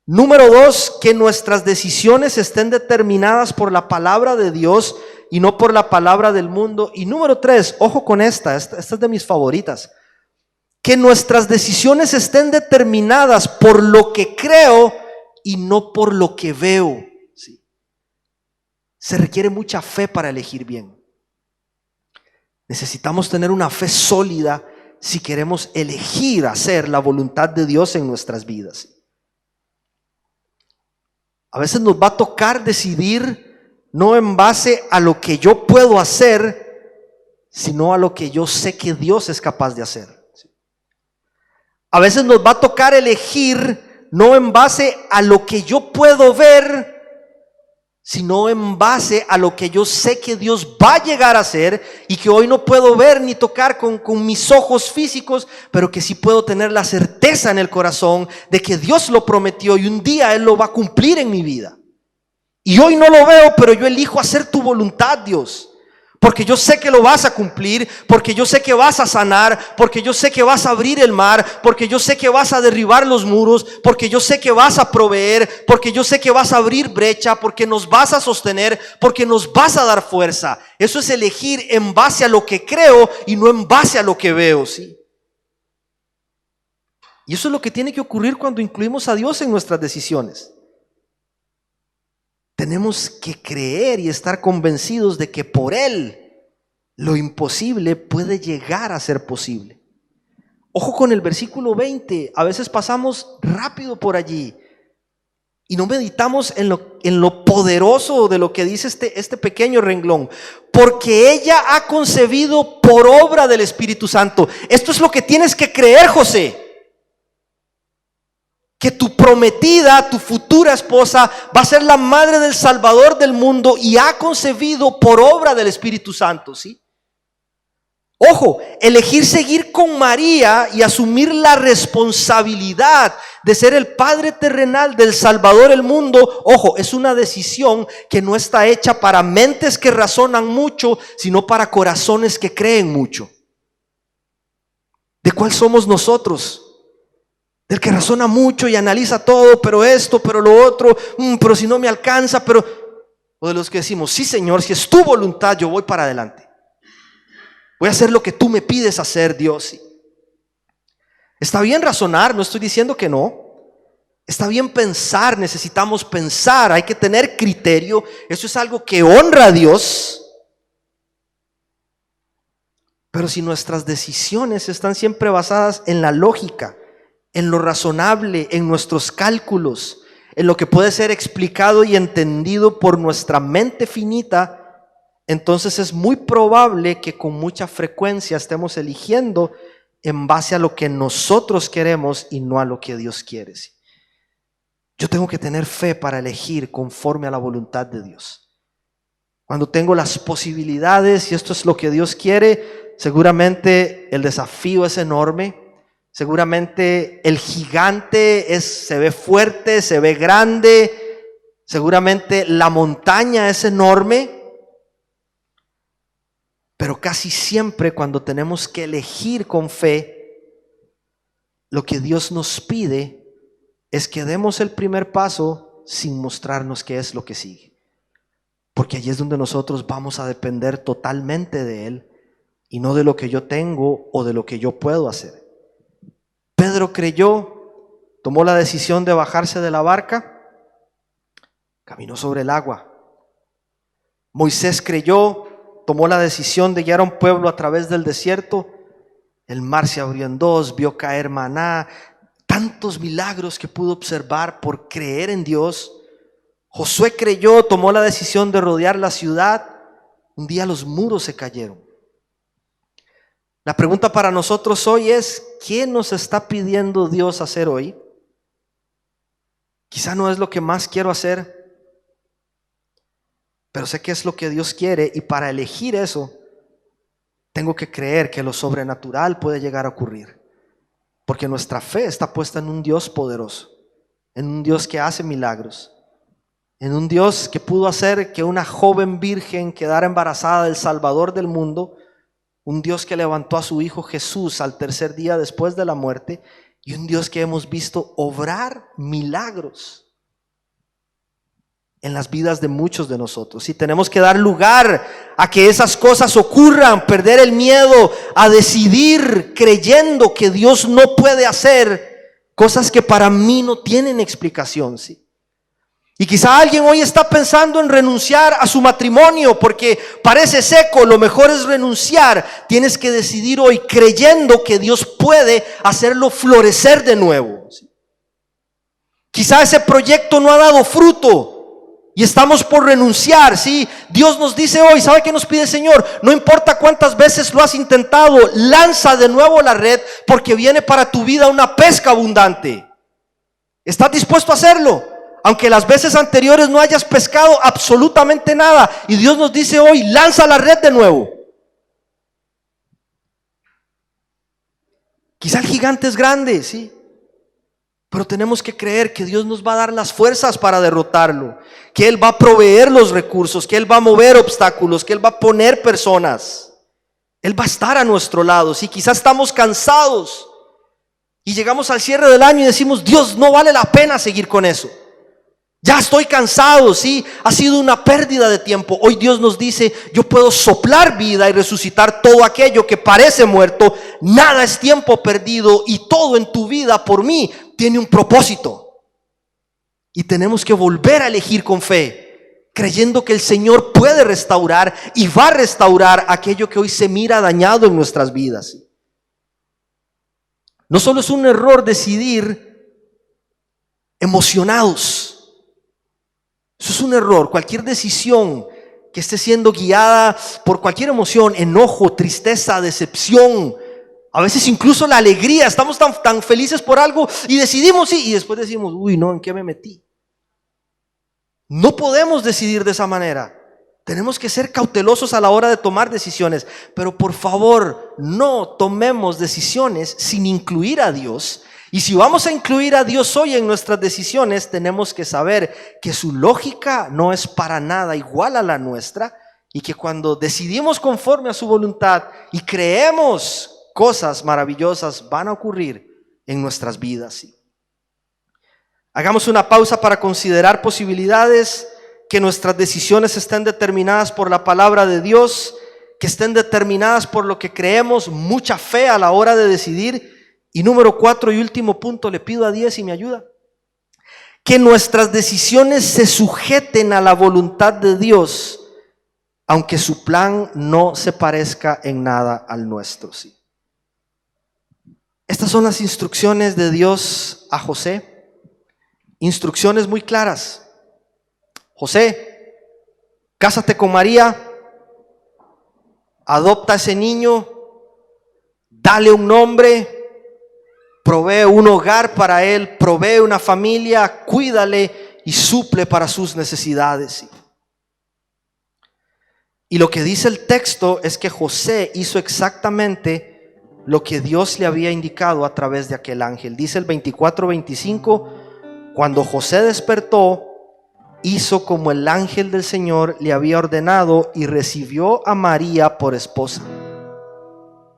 Número 2, que nuestras decisiones estén determinadas por la palabra de Dios y no por la palabra del mundo. Y número 3, ojo con esta es de mis favoritas: que nuestras decisiones estén determinadas por lo que creo y no por lo que veo. ¿Sí? Se requiere mucha fe para elegir bien. Necesitamos tener una fe sólida si queremos elegir hacer la voluntad de Dios en nuestras vidas. A veces nos va a tocar decidir no en base a lo que yo puedo hacer, sino a lo que yo sé que Dios es capaz de hacer. A veces nos va a tocar elegir no en base a lo que yo puedo ver, sino en base a lo que yo sé que Dios va a llegar a hacer y que hoy no puedo ver ni tocar con mis ojos físicos, pero que sí puedo tener la certeza en el corazón de que Dios lo prometió y un día Él lo va a cumplir en mi vida. Y hoy no lo veo, pero yo elijo hacer tu voluntad, Dios. Porque yo sé que lo vas a cumplir, porque yo sé que vas a sanar, porque yo sé que vas a abrir el mar, porque yo sé que vas a derribar los muros, porque yo sé que vas a proveer, porque yo sé que vas a abrir brecha, porque nos vas a sostener, porque nos vas a dar fuerza. Eso es elegir en base a lo que creo y no en base a lo que veo, ¿sí? Y eso es lo que tiene que ocurrir cuando incluimos a Dios en nuestras decisiones. Tenemos que creer y estar convencidos de que por Él lo imposible puede llegar a ser posible. Ojo con el versículo 20, a veces pasamos rápido por allí y no meditamos en lo poderoso de lo que dice este pequeño renglón. Porque ella ha concebido por obra del Espíritu Santo. Esto es lo que tienes que creer, José. Que tu prometida, tu futura esposa, va a ser la madre del Salvador del mundo y ha concebido por obra del Espíritu Santo, ¿sí? Ojo, elegir seguir con María y asumir la responsabilidad de ser el padre terrenal del Salvador del mundo, ojo, es una decisión que no está hecha para mentes que razonan mucho, sino para corazones que creen mucho. ¿De cuál somos nosotros? Del que razona mucho y analiza todo, pero esto, pero lo otro, pero si no me alcanza, pero... O de los que decimos, sí Señor, si es tu voluntad, yo voy para adelante. Voy a hacer lo que tú me pides hacer, Dios. Está bien razonar, no estoy diciendo que no. Está bien pensar, necesitamos pensar, hay que tener criterio. Eso es algo que honra a Dios. Pero si nuestras decisiones están siempre basadas en la lógica, en lo razonable, en nuestros cálculos, en lo que puede ser explicado y entendido por nuestra mente finita, entonces es muy probable que con mucha frecuencia estemos eligiendo en base a lo que nosotros queremos y no a lo que Dios quiere. Yo tengo que tener fe para elegir conforme a la voluntad de Dios. Cuando tengo las posibilidades y esto es lo que Dios quiere, seguramente el desafío es enorme. Seguramente el gigante se ve fuerte, se ve grande. Seguramente la montaña es enorme. Pero casi siempre cuando tenemos que elegir con fe, lo que Dios nos pide es que demos el primer paso sin mostrarnos qué es lo que sigue. Porque allí es donde nosotros vamos a depender totalmente de Él y no de lo que yo tengo o de lo que yo puedo hacer. Pedro creyó, tomó la decisión de bajarse de la barca, caminó sobre el agua. Moisés creyó, tomó la decisión de guiar a un pueblo a través del desierto. El mar se abrió en dos, vio caer maná, tantos milagros que pudo observar por creer en Dios. Josué creyó, tomó la decisión de rodear la ciudad. Un día los muros se cayeron. La pregunta para nosotros hoy es, ¿qué nos está pidiendo Dios hacer hoy? Quizá no es lo que más quiero hacer, pero sé que es lo que Dios quiere y para elegir eso, tengo que creer que lo sobrenatural puede llegar a ocurrir. Porque nuestra fe está puesta en un Dios poderoso, en un Dios que hace milagros, en un Dios que pudo hacer que una joven virgen quedara embarazada del Salvador del mundo. Un Dios que levantó a su Hijo Jesús al tercer día después de la muerte y un Dios que hemos visto obrar milagros en las vidas de muchos de nosotros. Y tenemos que dar lugar a que esas cosas ocurran, perder el miedo a decidir creyendo que Dios no puede hacer cosas que para mí no tienen explicación, ¿sí? Y quizá alguien hoy está pensando en renunciar a su matrimonio porque parece seco, lo mejor es renunciar. Tienes que decidir hoy creyendo que Dios puede hacerlo florecer de nuevo. Quizá ese proyecto no ha dado fruto y estamos por renunciar, ¿sí? Dios nos dice hoy, ¿sabe qué nos pide el Señor? No importa cuántas veces lo has intentado, lanza de nuevo la red porque viene para tu vida una pesca abundante. ¿Estás dispuesto a hacerlo? Aunque las veces anteriores no hayas pescado absolutamente nada, y Dios nos dice hoy, lanza la red de nuevo. Quizá el gigante es grande, sí, pero tenemos que creer que Dios nos va a dar las fuerzas para derrotarlo, que Él va a proveer los recursos, que Él va a mover obstáculos, que Él va a poner personas. Él va a estar a nuestro lado. Si quizás estamos cansados y llegamos al cierre del año y decimos, Dios, no vale la pena seguir con eso. Ya estoy cansado, sí, ha sido una pérdida de tiempo. Hoy Dios nos dice, yo puedo soplar vida y resucitar todo aquello que parece muerto. Nada es tiempo perdido y todo en tu vida por mí tiene un propósito. Y tenemos que volver a elegir con fe, creyendo que el Señor puede restaurar y va a restaurar aquello que hoy se mira dañado en nuestras vidas. No solo es un error decidir emocionados. Eso es un error. Cualquier decisión que esté siendo guiada por cualquier emoción, enojo, tristeza, decepción, a veces incluso la alegría, estamos tan felices por algo y decidimos sí, y después decimos, uy, no, ¿en qué me metí? No podemos decidir de esa manera. Tenemos que ser cautelosos a la hora de tomar decisiones, pero por favor, no tomemos decisiones sin incluir a Dios. Y si vamos a incluir a Dios hoy en nuestras decisiones, tenemos que saber que su lógica no es para nada igual a la nuestra, y que cuando decidimos conforme a su voluntad y creemos, cosas maravillosas van a ocurrir en nuestras vidas. Hagamos una pausa para considerar posibilidades, que nuestras decisiones estén determinadas por la palabra de Dios, que estén determinadas por lo que creemos, mucha fe a la hora de decidir. Y número 4 y último punto, le pido a 10 y me ayuda, que nuestras decisiones se sujeten a la voluntad de Dios, aunque su plan no se parezca en nada al nuestro. Sí. Estas son las instrucciones de Dios a José, instrucciones muy claras. José, cásate con María, adopta a ese niño, dale un nombre, provee un hogar para él, provee una familia, cuídale y suple para sus necesidades. Y lo que dice el texto es que José hizo exactamente lo que Dios le había indicado a través de aquel ángel. Dice el 24-25, cuando José despertó, hizo como el ángel del Señor le había ordenado y recibió a María por esposa.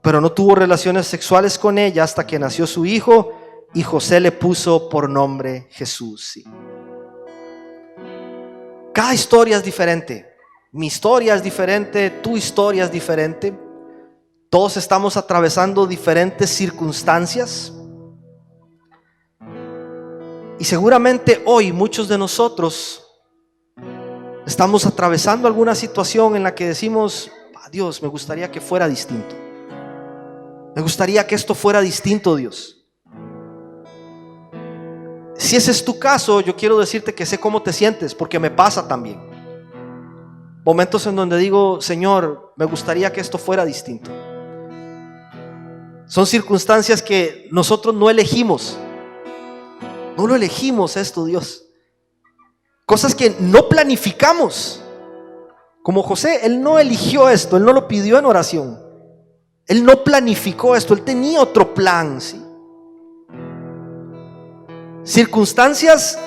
Pero no tuvo relaciones sexuales con ella hasta que nació su hijo, y José le puso por nombre Jesús. Sí. Cada historia es diferente. Mi historia es diferente, tu historia es diferente. Todos estamos atravesando diferentes circunstancias. Y seguramente hoy muchos de nosotros estamos atravesando alguna situación en la que decimos, Dios, me gustaría que fuera distinto. Me gustaría que esto fuera distinto, Dios. Si ese es tu caso, yo quiero decirte que sé cómo te sientes, porque me pasa también. Momentos en donde digo, Señor, me gustaría que esto fuera distinto. Son circunstancias que nosotros no elegimos. No lo elegimos esto, Dios. Cosas que no planificamos. Como José, él no eligió esto, él no lo pidió en oración. Él no planificó esto, él tenía otro plan, ¿sí? Circunstancias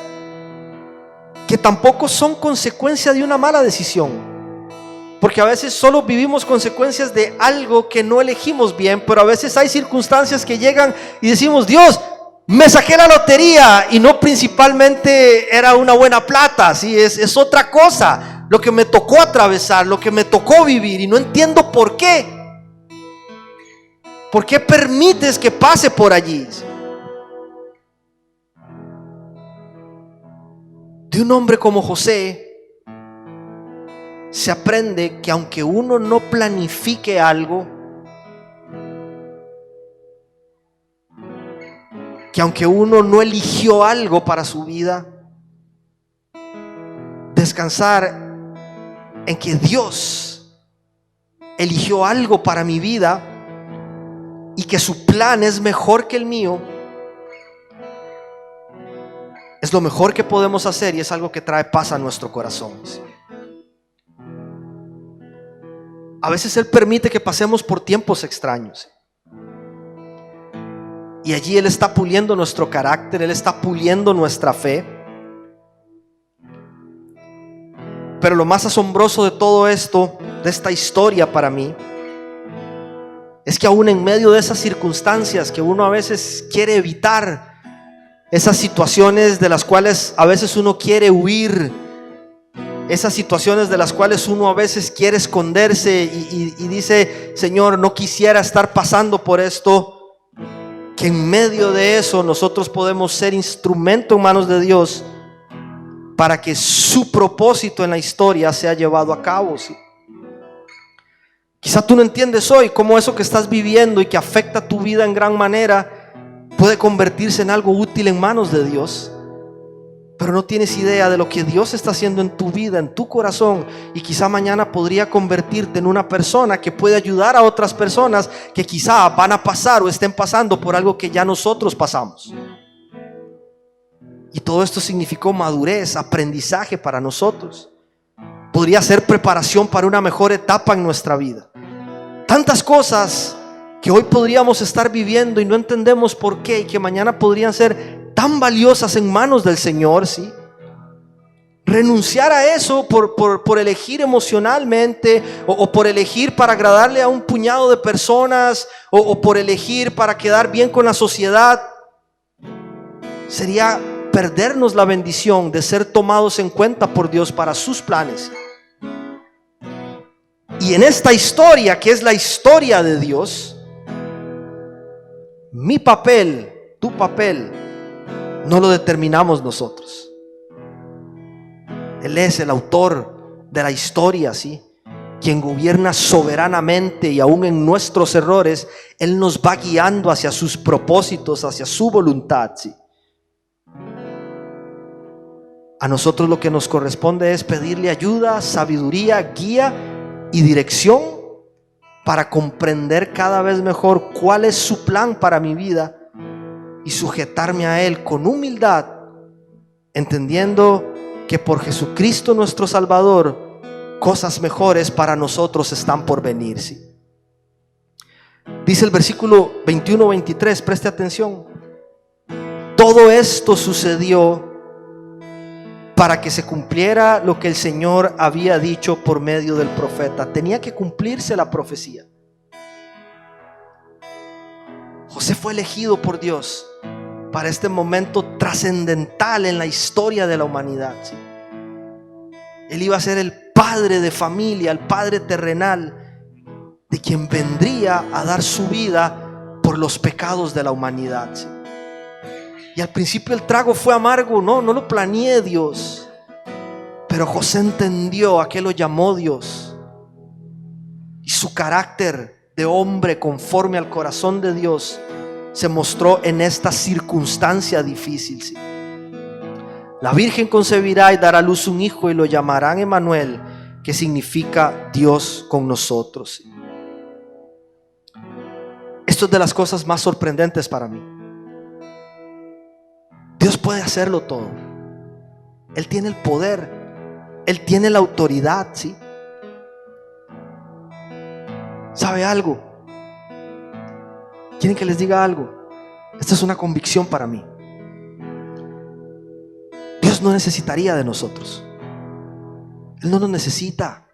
que tampoco son consecuencia de una mala decisión, porque a veces solo vivimos consecuencias de algo que no elegimos bien, pero a veces hay circunstancias que llegan y decimos, Dios, me saqué la lotería y no principalmente era una buena plata, ¿sí? Es otra cosa, lo que me tocó atravesar, lo que me tocó vivir, y no entiendo por qué. ¿Por qué permites que pase por allí? De un hombre como José se aprende que aunque uno no planifique algo, que aunque uno no eligió algo para su vida, descansar en que Dios eligió algo para mi vida y que su plan es mejor que el mío, Es lo mejor que podemos hacer y es algo que trae paz a nuestro corazón. A veces Él permite que pasemos por tiempos extraños. Y allí Él está puliendo nuestro carácter, Él está puliendo nuestra fe. Pero lo más asombroso de todo esto, de esta historia para mí, es que aún en medio de esas circunstancias que uno a veces quiere evitar, esas situaciones de las cuales a veces uno quiere huir, esas situaciones de las cuales uno a veces quiere esconderse y dice: Señor, no quisiera estar pasando por esto, que en medio de eso nosotros podemos ser instrumento en manos de Dios para que su propósito en la historia sea llevado a cabo, ¿sí? Quizá tú no entiendes hoy cómo eso que estás viviendo y que afecta tu vida en gran manera puede convertirse en algo útil en manos de Dios, pero no tienes idea de lo que Dios está haciendo en tu vida, en tu corazón, y quizá mañana podría convertirte en una persona que puede ayudar a otras personas que quizá van a pasar o estén pasando por algo que ya nosotros pasamos. Y todo esto significó madurez, aprendizaje para nosotros. Podría ser preparación para una mejor etapa en nuestra vida. Tantas cosas que hoy podríamos estar viviendo y no entendemos por qué, y que mañana podrían ser tan valiosas en manos del Señor, ¿sí? Renunciar a eso por elegir emocionalmente, o por elegir para agradarle a un puñado de personas, o por elegir para quedar bien con la sociedad, sería perdernos la bendición de ser tomados en cuenta por Dios para sus planes. Y en esta historia, que es la historia de Dios, mi papel, tu papel, no lo determinamos nosotros. Él es el autor de la historia, ¿sí? Quien gobierna soberanamente, y aún en nuestros errores Él nos va guiando hacia sus propósitos, hacia su voluntad, ¿sí? A nosotros lo que nos corresponde es pedirle ayuda, sabiduría, guía y dirección para comprender cada vez mejor cuál es su plan para mi vida y sujetarme a Él con humildad, entendiendo que por Jesucristo nuestro Salvador cosas mejores para nosotros están por venir, ¿sí? Dice el versículo 21-23, preste atención: todo esto sucedió para que se cumpliera lo que el Señor había dicho por medio del profeta. Tenía que cumplirse la profecía. José fue elegido por Dios para este momento trascendental en la historia de la humanidad, ¿sí? Él iba a ser el padre de familia, el padre terrenal de quien vendría a dar su vida por los pecados de la humanidad, ¿sí? Y al principio el trago fue amargo, no lo planeé Dios, pero José entendió a qué lo llamó Dios, y su carácter de hombre conforme al corazón de Dios se mostró en esta circunstancia difícil, ¿sí? La Virgen concebirá y dará a luz un hijo y lo llamarán Emmanuel, que significa Dios con nosotros, ¿sí? Esto es de las cosas más sorprendentes para mí. Dios puede hacerlo todo. Él tiene el poder, Él tiene la autoridad, ¿sí? ¿Sabe algo? ¿Quieren que les diga algo? Esta es una convicción para mí. Dios no necesitaría de nosotros. Él no nos necesita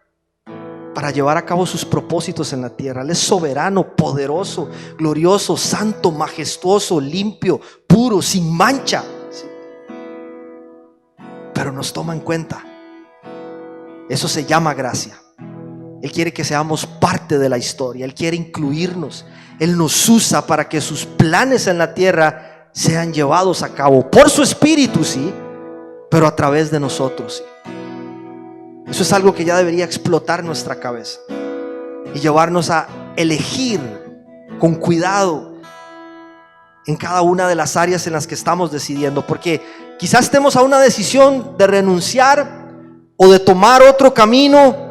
para llevar a cabo sus propósitos en la tierra. Él es soberano, poderoso, glorioso, santo, majestuoso, limpio, puro, sin mancha, ¿sí? Pero nos toma en cuenta. Eso se llama gracia. Él quiere que seamos parte de la historia. Él quiere incluirnos. Él nos usa para que sus planes en la tierra sean llevados a cabo por su Espíritu, sí, pero a través de nosotros, sí. Eso es algo que ya debería explotar nuestra cabeza y llevarnos a elegir con cuidado en cada una de las áreas en las que estamos decidiendo, porque quizás estemos a una decisión de renunciar o de tomar otro camino,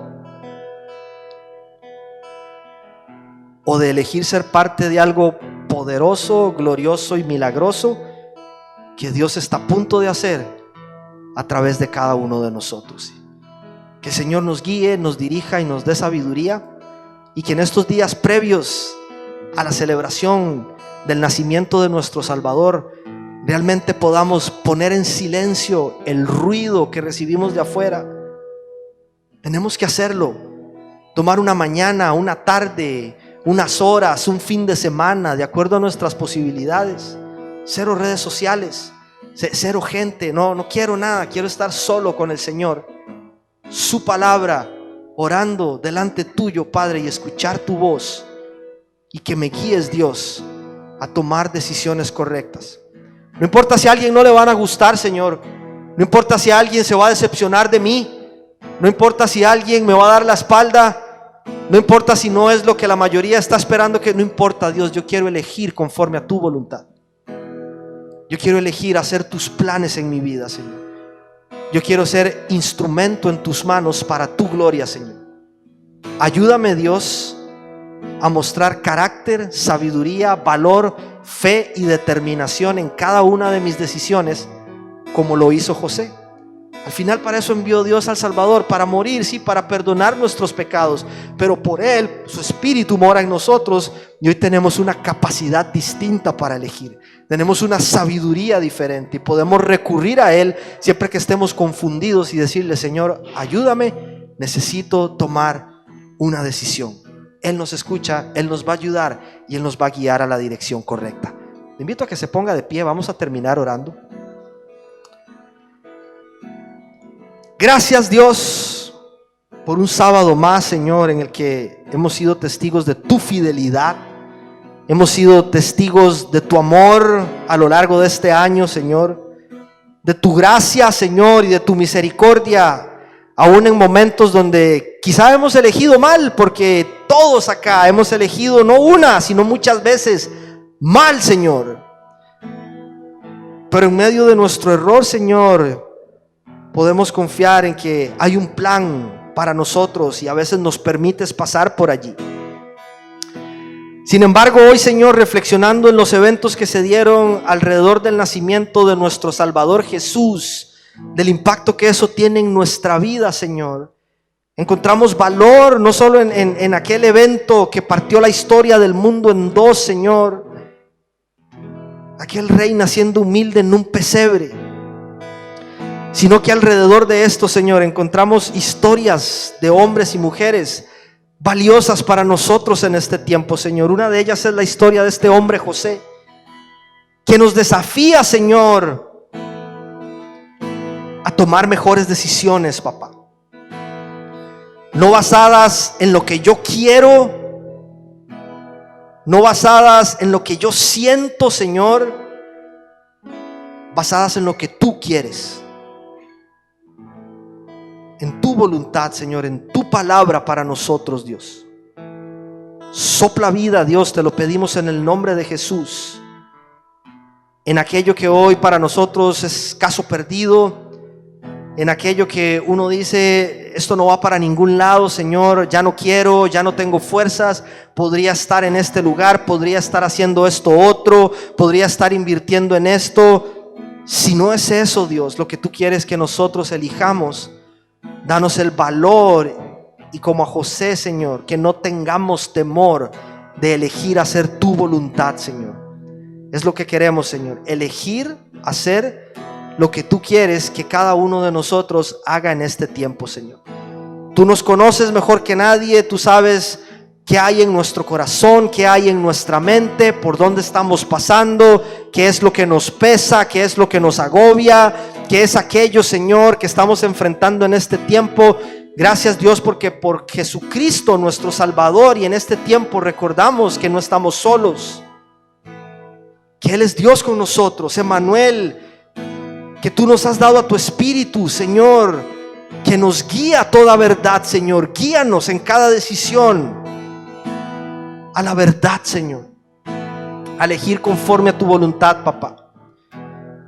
o de elegir ser parte de algo poderoso, glorioso y milagroso que Dios está a punto de hacer a través de cada uno de nosotros. Que el Señor nos guíe, nos dirija y nos dé sabiduría, y que en estos días previos a la celebración del nacimiento de nuestro Salvador realmente podamos poner en silencio el ruido que recibimos de afuera. Tenemos que hacerlo, tomar una mañana, una tarde, unas horas, un fin de semana, de acuerdo a nuestras posibilidades. Cero redes sociales, cero gente, no quiero nada, quiero estar solo con el Señor, su palabra, orando delante tuyo, Padre, y escuchar tu voz, y que me guíes, Dios, a tomar decisiones correctas. No importa si a alguien no le van a gustar, Señor. No importa si alguien se va a decepcionar de mí. No importa si alguien me va a dar la espalda. No importa si no es lo que la mayoría está esperando. No importa, Dios, yo quiero elegir conforme a tu voluntad. Yo quiero elegir hacer tus planes en mi vida, Señor. Yo quiero ser instrumento en tus manos para tu gloria, Señor. Ayúdame, Dios, a mostrar carácter, sabiduría, valor, fe y determinación en cada una de mis decisiones, como lo hizo José. Al final para eso envió Dios al Salvador, para morir, sí, para perdonar nuestros pecados, pero por Él, su Espíritu mora en nosotros, y hoy tenemos una capacidad distinta para elegir. Tenemos una sabiduría diferente y podemos recurrir a Él siempre que estemos confundidos y decirle: Señor, ayúdame, necesito tomar una decisión. Él nos escucha, Él nos va a ayudar y Él nos va a guiar a la dirección correcta. Le invito a que se ponga de pie, vamos a terminar orando. Gracias, Dios, por un sábado más, Señor, en el que hemos sido testigos de tu fidelidad. Hemos sido testigos de tu amor a lo largo de este año, Señor. De tu gracia, Señor, y de tu misericordia, aún en momentos donde quizá hemos elegido mal, porque todos acá hemos elegido no una, sino muchas veces mal, Señor. Pero en medio de nuestro error, Señor, podemos confiar en que hay un plan para nosotros y a veces nos permites pasar por allí. Sin embargo, hoy, Señor, reflexionando en los eventos que se dieron alrededor del nacimiento de nuestro Salvador Jesús, del impacto que eso tiene en nuestra vida, Señor, encontramos valor no solo en aquel evento que partió la historia del mundo en dos, Señor, aquel rey naciendo humilde en un pesebre, sino que alrededor de esto, Señor, encontramos historias de hombres y mujeres valiosas para nosotros en este tiempo, Señor. Una de ellas es la historia de este hombre José, que nos desafía, Señor, a tomar mejores decisiones, papá. No basadas en lo que yo quiero, no basadas en lo que yo siento, Señor, basadas en lo que tú quieres, en tu voluntad, Señor, en tu palabra para nosotros, Dios. Sopla vida, Dios, te lo pedimos en el nombre de Jesús, en aquello que hoy para nosotros es caso perdido, en aquello que uno dice: esto no va para ningún lado, Señor, ya no quiero, ya no tengo fuerzas, podría estar en este lugar, podría estar haciendo esto otro, podría estar invirtiendo en esto. Si no es eso, Dios, lo que tú quieres que nosotros elijamos, danos el valor, y como a José, Señor, que no tengamos temor de elegir hacer tu voluntad, Señor. Es lo que queremos, Señor, elegir hacer lo que tú quieres que cada uno de nosotros haga en este tiempo, Señor. Tú nos conoces mejor que nadie, tú sabes qué hay en nuestro corazón, qué hay en nuestra mente, por dónde estamos pasando, qué es lo que nos pesa, qué es lo que nos agobia, qué es aquello, Señor, que estamos enfrentando en este tiempo. Gracias, Dios, porque por Jesucristo nuestro Salvador, y en este tiempo recordamos que no estamos solos, que Él es Dios con nosotros, Emmanuel, que tú nos has dado a tu Espíritu, Señor, que nos guía a toda verdad, Señor. Guíanos en cada decisión a la verdad, Señor, a elegir conforme a tu voluntad, papá.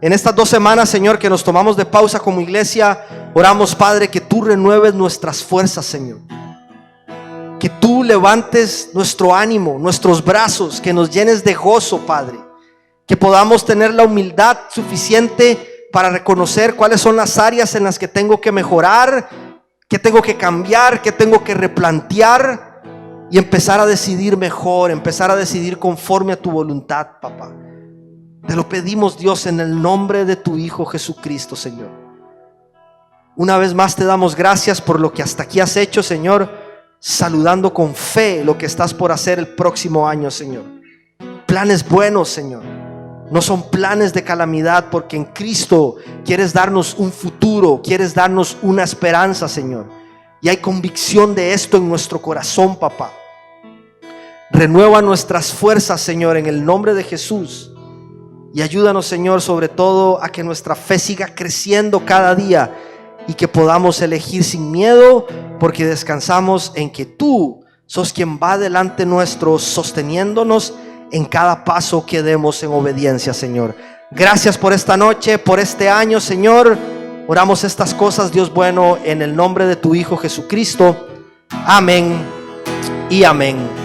En estas 2 semanas, Señor, que nos tomamos de pausa como iglesia, oramos, Padre, que tú renueves nuestras fuerzas, Señor, que tú levantes nuestro ánimo, nuestros brazos, que nos llenes de gozo, Padre, que podamos tener la humildad suficiente para reconocer cuáles son las áreas en las que tengo que mejorar, que tengo que cambiar, que tengo que replantear y empezar a decidir mejor, empezar a decidir conforme a tu voluntad, papá. Te lo pedimos, Dios, en el nombre de tu Hijo Jesucristo, Señor. Una vez más te damos gracias por lo que hasta aquí has hecho, Señor, saludando con fe lo que estás por hacer el próximo año, Señor. Planes buenos, Señor. No son planes de calamidad, porque en Cristo quieres darnos un futuro, quieres darnos una esperanza, Señor. Y hay convicción de esto en nuestro corazón, papá. Renueva nuestras fuerzas, Señor, en el nombre de Jesús. Y ayúdanos, Señor, sobre todo a que nuestra fe siga creciendo cada día y que podamos elegir sin miedo, porque descansamos en que tú sos quien va delante nuestro, sosteniéndonos en cada paso que demos en obediencia, Señor. Gracias por esta noche, por este año, Señor. Oramos estas cosas, Dios bueno, en el nombre de tu Hijo Jesucristo. Amén y amén.